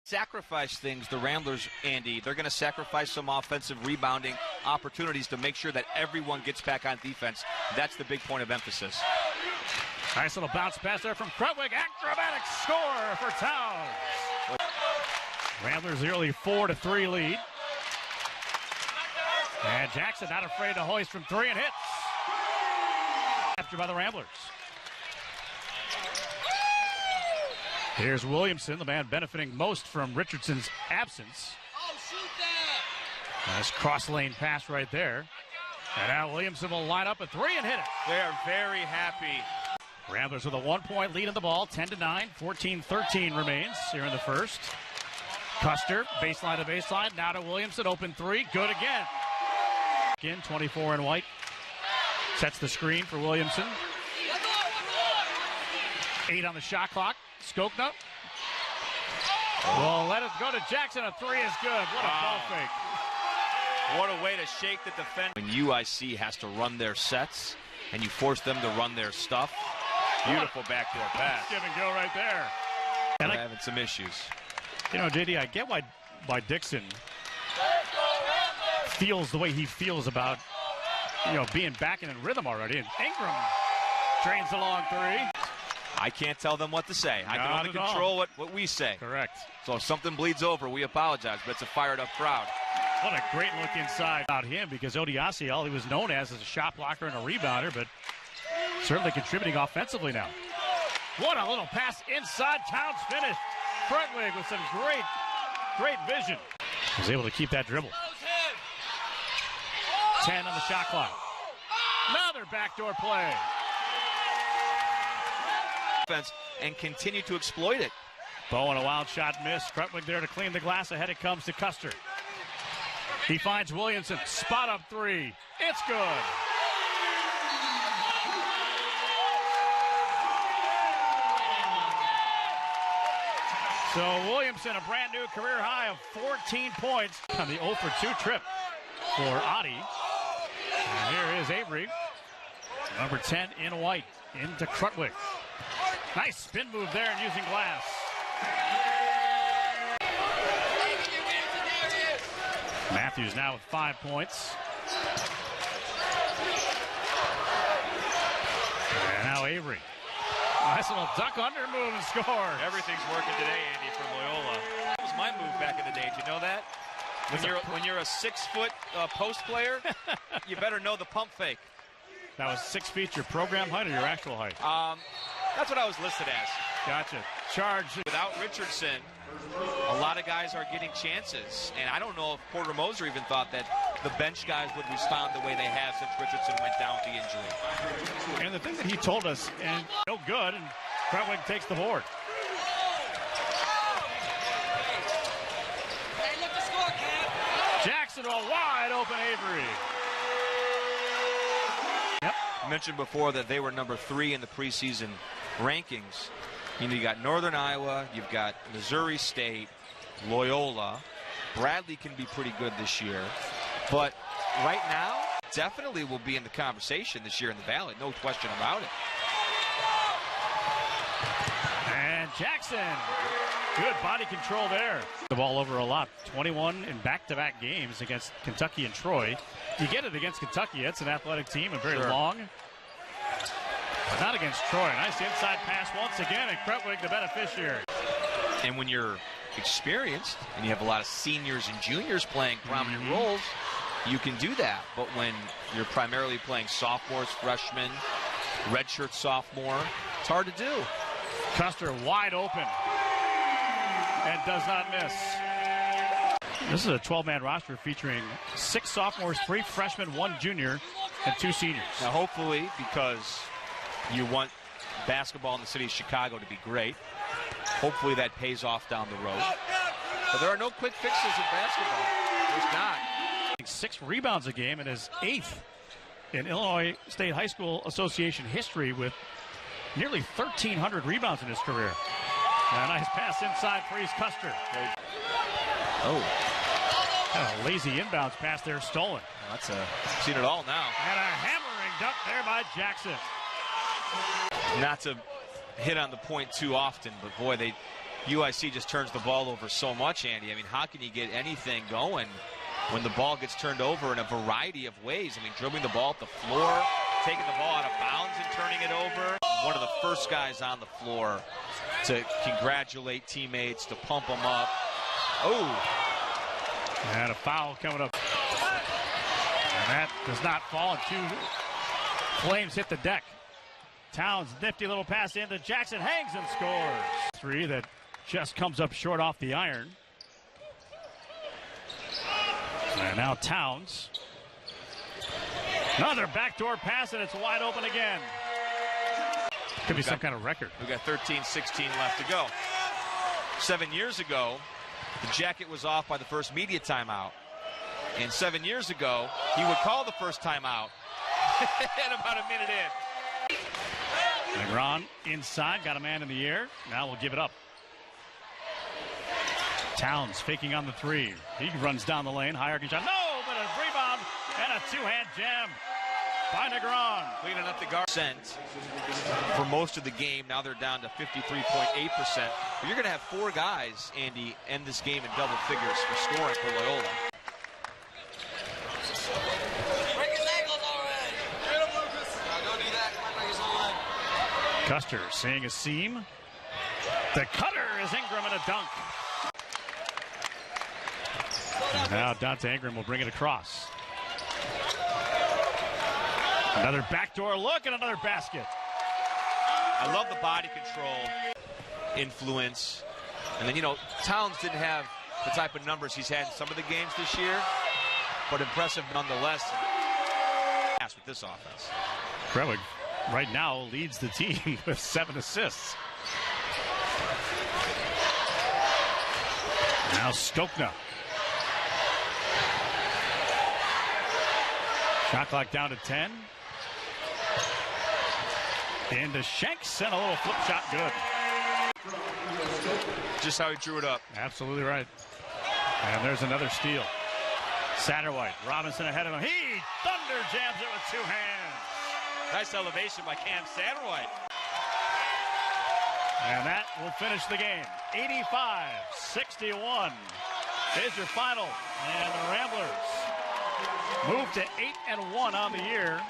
Sacrifice things, the Ramblers, Andy. They're going to sacrifice some offensive rebounding opportunities to make sure that everyone gets back on defense. That's the big point of emphasis. Nice little bounce pass there from Krutwig. Acrobatic score for Towns. Ramblers the early 4-3 lead. And Jackson not afraid to hoist from three and hits. Captured by the Ramblers. Here's Williamson, the man benefiting most from Richardson's absence. Nice cross-lane pass right there. And now Williamson will line up a three and hit it. They are very happy. Ramblers with a 1-point lead in the ball, 10-9, 14-13 remains here in the first. Custer, baseline to baseline, now to Williamson, open three, good again. Again, 24 in white. Sets the screen for Williamson. 8 on the shot clock. Skokna. Well, let it go to Jackson. A three is good. What a ball fake. What a way to shake the defense. When UIC has to run their sets and you force them to run their stuff. Beautiful backdoor pass. Give and go right there. And they're having some issues. You know, JD, I get why Dixon feels the way he feels about, being back in rhythm already. And Ingram drains the long three. I can't tell them what to say. I can only control what we say. Correct. So if something bleeds over, we apologize, but it's a fired-up crowd. What a great look inside about him, because Odiasi, all he was known as a shot blocker and a rebounder, but certainly contributing offensively now. What a little pass inside. Towns finished. Krutwig with some great vision. Was able to keep that dribble. 10 on the shot clock. Another backdoor play. And continue to exploit it. Bowen, a wild shot missed. Krutwig there to clean the glass. Ahead it comes to Custer. He finds Williamson. Spot up three. It's good. So Williamson, a brand new career high of 14 points on the 0 for 2 trip for Adi. And here is Avery, number 10 in white, into Krutwig. Nice spin move there and using glass. Matthews now with 5 points. And now Avery. Nice little duck under move and score. Everything's working today, Andy, from Loyola. That was my move back in the day. Did you know that? When you're a 6-foot post player, you better know the pump fake. That was 6 feet, your program height or your actual height? That's what I was listed as. Gotcha. Charge. Without Richardson, a lot of guys are getting chances. And I don't know if Porter Moser even thought that the bench guys would respond the way they have since Richardson went down with the injury. And the thing that he told us, and no good, and Krutwig takes the board. Jackson, a wide open Avery. Yep. I mentioned before that they were number 3 in the preseason rankings. You got Northern Iowa, you've got Missouri State, Loyola. Bradley can be pretty good this year. But right now, definitely will be in the conversation this year in the Valley. No question about it. And Jackson, good body control there. The ball over a lot. 21 in back-to-back games against Kentucky and Troy. You get it against Kentucky. It's an athletic team and very long. But not against Troy. Nice inside pass once again, and Krutwig the beneficiary. And when you're experienced and you have a lot of seniors and juniors playing prominent roles, you can do that. But when you're primarily playing sophomores, freshmen, redshirt sophomore, it's hard to do. Custer wide open and does not miss. This is a 12-man roster featuring 6 sophomores, 3 freshmen, 1 junior, and 2 seniors. Now hopefully, because you want basketball in the city of Chicago to be great, hopefully that pays off down the road. But there are no quick fixes in basketball. There's not. 6 rebounds a game and is 8th in Illinois State High School Association history with nearly 1,300 rebounds in his career. And a nice pass inside for East Custer. Oh. Kind of a lazy inbounds pass there, stolen. That's seen it all now. And a hammering dunk there by Jackson. Not to hit on the point too often, but boy, UIC just turns the ball over so much, Andy. I mean, how can you get anything going when the ball gets turned over in a variety of ways? I mean, dribbling the ball up the floor, taking the ball out of bounds and turning it over. One of the first guys on the floor to congratulate teammates, to pump them up. Oh! And a foul coming up. And that does not fall, and two Flames hit the deck. Towns, nifty little pass into Jackson, hangs and scores. Three that just comes up short off the iron. And now Towns. Another backdoor pass, and it's wide open again. Could be some kind of record. We got 13-16 left to go. 7 years ago, the jacket was off by the first media timeout. And 7 years ago, he would call the first timeout and about a minute in. Negron inside, got a man in the air. Now we'll give it up. Towns faking on the three. He runs down the lane, high arcing shot. No, but a rebound and a two-hand jam by Negron. Cleaning up the guard for most of the game. Now they're down to 53.8%. But you're going to have four guys, Andy, end this game in double figures for scoring for Loyola. Custer seeing a seam. The cutter is Ingram and a dunk. And now Dante Ingram will bring it across. Another backdoor look and another basket. I love the body control, influence. And then, you know, Towns didn't have the type of numbers he's had in some of the games this year, but impressive nonetheless with this offense. Krewig right now leads the team with 7 assists. Now Stokna. Shot clock down to 10. Into Shanks and a little flip shot, good. Just how he drew it up. Absolutely right. And there's another steal. Satterwhite, Robinson ahead of him. He thunder jams it with two hands. Nice elevation by Cam Satterwhite. And that will finish the game. 85-61 is your final. And the Ramblers move to 8-1 on the year.